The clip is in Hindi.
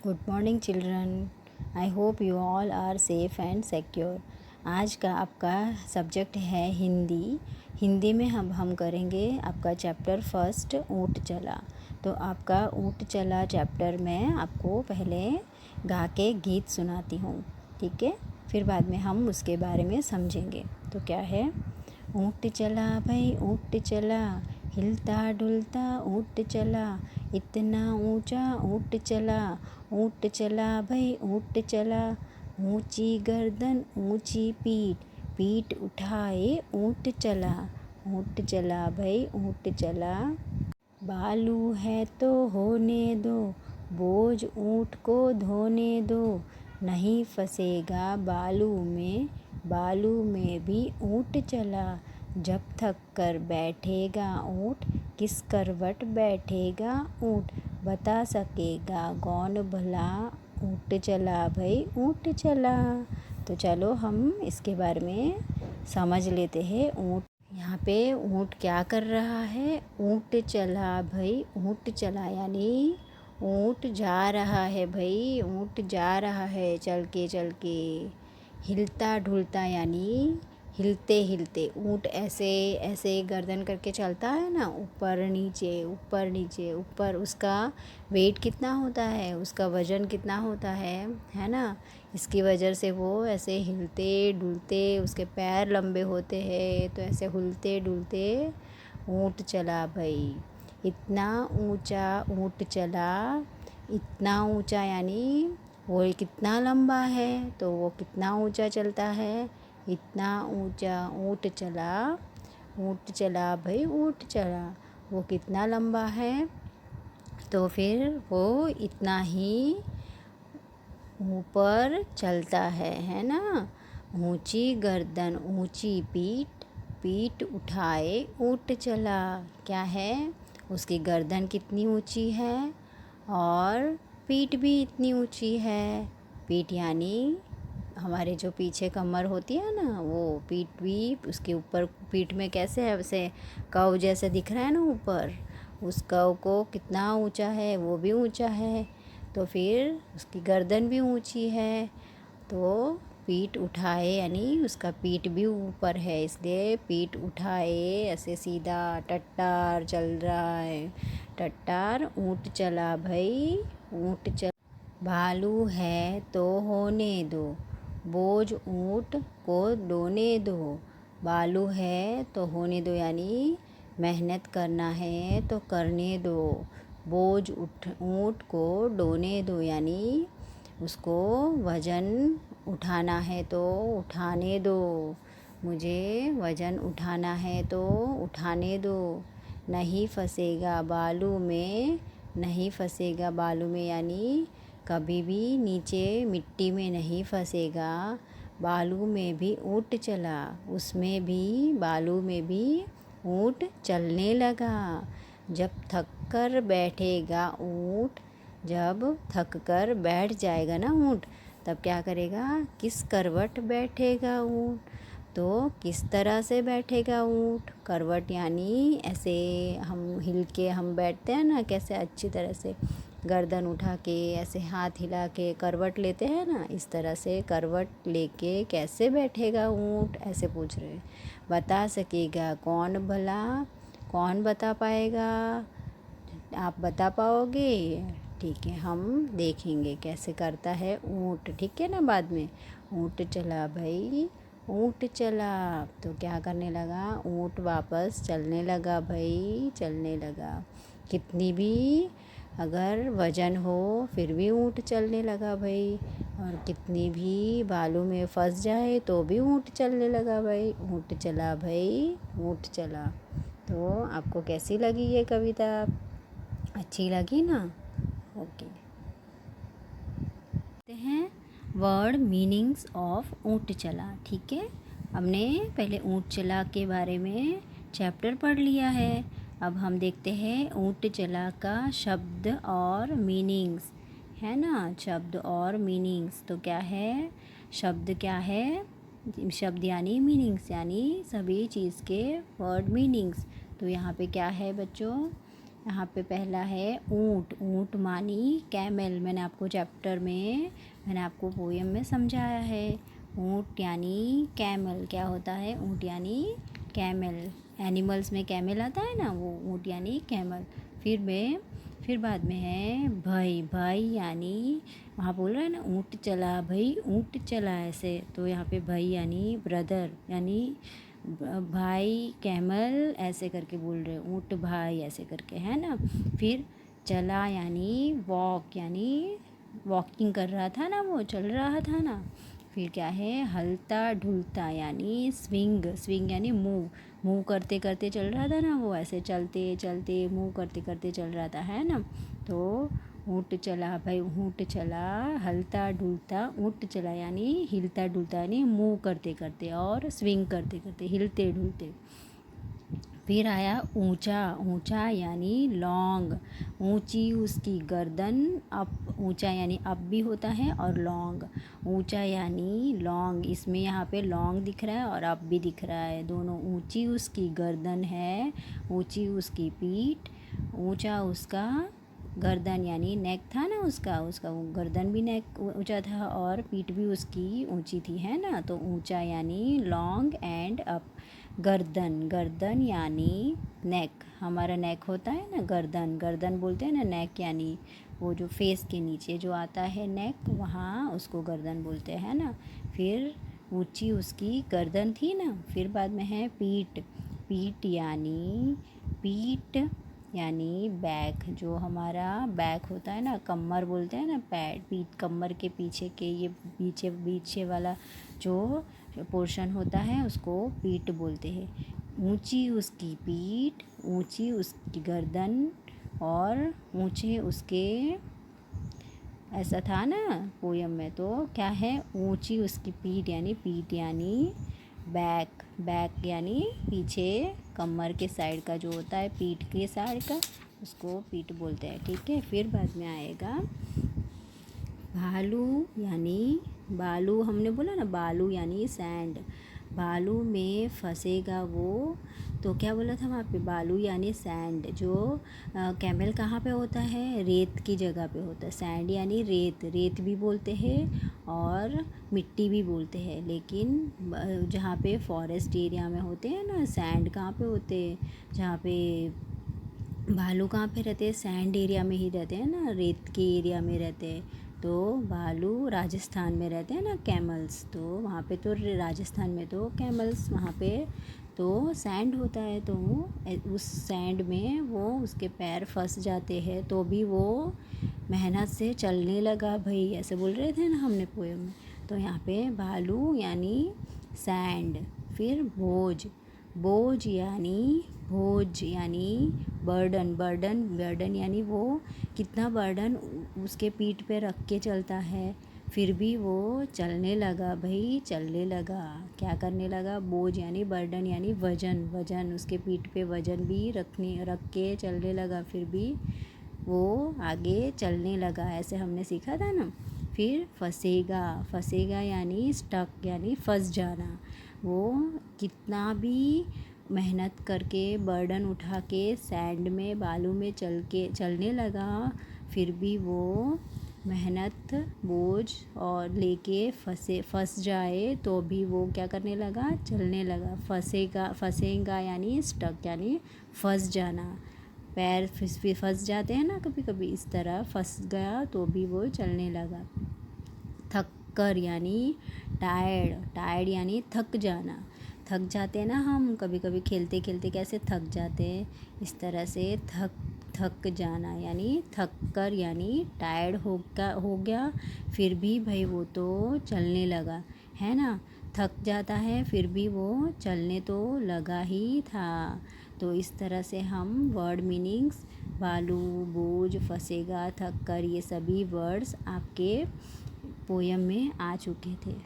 Good morning children. I hope you all are safe and secure. आज का आपका सब्जेक्ट है हिंदी। हिंदी में हम करेंगे आपका चैप्टर फर्स्ट ऊँट चला। तो आपका ऊँट चला चैप्टर में आपको पहले गा के गीत सुनाती हूँ, ठीक है। फिर बाद में हम उसके बारे में समझेंगे। तो क्या है? ऊँट चला भाई ऊँट चला, हिलता डुलता ऊँट चला, इतना ऊंचा ऊँट चला, ऊँट चला भाई ऊँट चला, ऊंची गर्दन ऊंची पीठ, पीठ उठाए ऊँट चला, ऊँट चला भाई ऊँट चला। बालू है तो होने दो, बोझ ऊँट को धोने दो, नहीं फंसेगा बालू में भी ऊँट चला। जब थक कर बैठेगा ऊँट, किस करवट बैठेगा ऊँट, बता सकेगा कौन भला, ऊँट चला भाई ऊँट चला। तो चलो हम इसके बारे में समझ लेते हैं। ऊँट, यहाँ पे ऊँट क्या कर रहा है? ऊँट चला भाई ऊँट चला, यानी ऊँट जा रहा है भाई, ऊँट जा रहा है चल के। हिलता डुलता यानी हिलते हिलते। ऊँट ऐसे ऐसे गर्दन करके चलता है ना, ऊपर नीचे ऊपर। उसका वेट कितना होता है, उसका वज़न कितना होता है ना। इसकी वजह से वो ऐसे हिलते डुलते, उसके पैर लंबे होते हैं, तो ऐसे हिलते डुलते ऊँट चला भाई। इतना ऊंचा ऊँट चला, इतना ऊंचा यानी वो कितना लंबा है, तो वो कितना ऊंचा चलता है। इतना ऊंचा ऊँट चला भाई ऊँट चला। वो कितना लंबा है, तो फिर वो इतना ही ऊपर चलता है ना। ऊंची गर्दन ऊंची पीठ, पीठ उठाए ऊँट चला। क्या है? उसकी गर्दन कितनी ऊंची है और पीठ भी इतनी ऊंची है। पीठ यानी हमारे जो पीछे कमर होती है ना, वो पीठ भी उसके ऊपर। पीठ में कैसे है, वैसे कव जैसे दिख रहा है ना ऊपर, उस कव को कितना ऊंचा है, वो भी ऊंचा है। तो फिर उसकी गर्दन भी ऊंची है, तो पीठ उठाए यानी उसका पीठ भी ऊपर है, इसलिए पीठ उठाए ऐसे सीधा टट्टार चल रहा है। टट्टार ऊँट चला भाई ऊँट चला। भालू है तो होने दो, बोझ ऊँट को ढोने दो। भालू है तो होने दो यानी मेहनत करना है तो करने दो। बोझ ऊँट को ढोने दो यानी उसको वज़न उठाना है तो उठाने दो। मुझे वज़न उठाना है तो उठाने दो। नहीं फंसेगा बालू में, नहीं फंसेगा बालू में यानी कभी भी नीचे मिट्टी में नहीं फंसेगा। बालू में भी ऊँट चला, उसमें भी बालू में भी ऊँट चलने लगा। जब थक कर बैठेगा ऊँट, जब थक कर बैठ जाएगा ना ऊँट, तब क्या करेगा? किस करवट बैठेगा ऊँट, तो किस तरह से बैठेगा ऊँट। करवट यानी ऐसे हम हिल के हम बैठते हैं ना, कैसे अच्छी तरह से गर्दन उठा के ऐसे हाथ हिला के करवट लेते हैं ना, इस तरह से करवट लेके कैसे बैठेगा ऊँट, ऐसे पूछ रहे हैं। बता सकेगा कौन भला, कौन बता पाएगा? आप बता पाओगे? ठीक है, हम देखेंगे कैसे करता है ऊँट, ठीक है ना। बाद में ऊँट चला भाई ऊँट चला, तो क्या करने लगा? ऊँट वापस चलने लगा भाई, चलने लगा। कितनी भी अगर वज़न हो फिर भी ऊँट चलने लगा भाई, और कितनी भी बालू में फंस जाए तो भी ऊँट चलने लगा भाई। ऊँट चला भाई ऊँट चला। तो आपको कैसी लगी ये कविता? अच्छी लगी ना? ओके। हैं वर्ड मीनिंग्स ऑफ ऊँट चला, ठीक है। हमने पहले ऊँट चला के बारे में चैप्टर पढ़ लिया है। अब हम देखते हैं ऊँट चला का शब्द और मीनिंग्स, है ना। शब्द और मीनिंग्स तो क्या है? शब्द क्या है? शब्द यानी मीनिंग्स, यानी सभी चीज़ के वर्ड मीनिंग्स। तो यहाँ पे क्या है बच्चों? यहाँ पे पहला है ऊँट। ऊँट मानी कैमल। मैंने आपको पोएम में समझाया है। ऊँट यानी कैमल। क्या होता है? ऊँट यानी कैमल। एनिमल्स में कैमल आता है ना, वो ऊँट यानी कैमल। फिर बाद में है भाई। भाई यानी वहाँ बोल रहा है ना, ऊँट चला भाई, ऊँट चला, ऐसे। तो यहाँ पे भाई यानी ब्रदर, यानी भाई कैमल ऐसे करके बोल रहे, ऊँट भाई ऐसे करके, है ना। फिर चला यानी वॉक, यानी वॉकिंग कर रहा था ना, वो चल रहा था ना। फिर क्या है? हलता ढुलता यानी स्विंग। स्विंग यानी मूव। मूव करते करते चल रहा था ना, वो ऐसे चलते चलते मूव करते करते चल रहा था, है ना। तो ऊँट चला भाई, ऊँट चला, हलता डुलता ऊँट चला यानी हिलता डुलता यानी मूव करते करते और स्विंग करते करते, हिलते डुलते। फिर आया ऊंचा। ऊंचा यानी लॉन्ग। ऊंची उसकी गर्दन। अप, ऊंचा यानी अप भी होता है और लॉन्ग। ऊंचा यानी लॉन्ग। इसमें यहाँ पे लॉन्ग दिख रहा है और अप भी दिख रहा है, दोनों। ऊंची उसकी गर्दन है, ऊंची उसकी पीठ, ऊंचा उसका गर्दन यानी नेक था ना उसका वो गर्दन भी नेक ऊंचा था और पीठ भी उसकी ऊंची थी, है ना। तो ऊंचा यानी लॉन्ग एंड अप। गर्दन। गर्दन यानी नेक। हमारा नेक होता है ना, गर्दन। गर्दन बोलते हैं ना, नेक यानी वो जो फेस के नीचे जो आता है नेक, वहाँ उसको गर्दन बोलते हैं ना। फिर ऊंची उसकी गर्दन थी ना। फिर बाद में है पीठ। पीठ यानी बैक। जो हमारा बैक होता है ना, कमर बोलते हैं ना, पीठ, कमर के पीछे के ये पीछे वाला जो पोर्शन होता है उसको पीठ बोलते हैं। ऊंची उसकी पीठ, ऊंची उसकी गर्दन और ऊंचे उसके, ऐसा था ना पोयम में। तो क्या है? ऊंची उसकी पीठ यानी बैक। बैक यानी पीछे कमर के साइड का जो होता है, पीठ के साइड का, उसको पीठ बोलते हैं, ठीक है। फिर बाद में आएगा भालू यानी बालू। हमने बोला ना, बालू यानी सैंड। बालू में फंसेगा वो। तो क्या बोला था वहाँ पे? बालू यानी सैंड। जो कैमल कहाँ पे होता है? रेत की जगह पे होता है। सैंड यानी रेत। रेत भी बोलते हैं और मिट्टी भी बोलते हैं, लेकिन जहाँ पे फॉरेस्ट एरिया में होते हैं ना, सैंड कहाँ पे होते हैं? जहाँ पे भालू कहाँ पे रहते हैं? सैंड एरिया में ही रहते हैं ना, रेत के एरिया में रहते हैं। तो भालू राजस्थान में रहते हैं ना, कैमल्स। तो वहाँ पे तो राजस्थान में तो कैमल्स, वहाँ पे तो सैंड होता है। तो उस सैंड में वो उसके पैर फंस जाते हैं, तो भी वो मेहनत से चलने लगा भाई, ऐसे बोल रहे थे ना हमने पोएम में। तो यहाँ पे भालू यानी सैंड। फिर भोज। बोझ यानी बर्डन। बर्डन यानी वो कितना बर्डन उसके पीठ पे रख के चलता है, फिर भी वो चलने लगा भाई, चलने लगा। क्या करने लगा? बोझ यानी बर्डन यानी वजन उसके पीठ पे वजन भी रख के चलने लगा, फिर भी वो आगे चलने लगा, ऐसे हमने सीखा था ना। फिर फंसेगा यानी स्टक, यानी फंस जाना। वो कितना भी मेहनत करके बर्डन उठा के सैंड में, बालू में चलने लगा, फिर भी वो मेहनत बोझ और लेके फंस जाए, तो भी वो क्या करने लगा? चलने लगा। फंसेगा यानी स्टक यानी फंस जाना। पैर फंस जाते हैं ना कभी कभी, इस तरह फंस गया तो भी वो चलने लगा। थक्कर यानी टायर्ड यानी थक जाना। थक जाते हैं ना हम कभी कभी खेलते खेलते, कैसे थक जाते हैं, इस तरह से थक जाना यानी थक्कर यानी टायर्ड हो गया, फिर भी भाई वो तो चलने लगा, है ना। थक जाता है फिर भी वो चलने तो लगा ही था। तो इस तरह से हम वर्ड मीनिंग्स, बालू, बोझ, फंसेगा, थक्कर, ये सभी वर्ड्स आपके पोयम में आ चुके थे।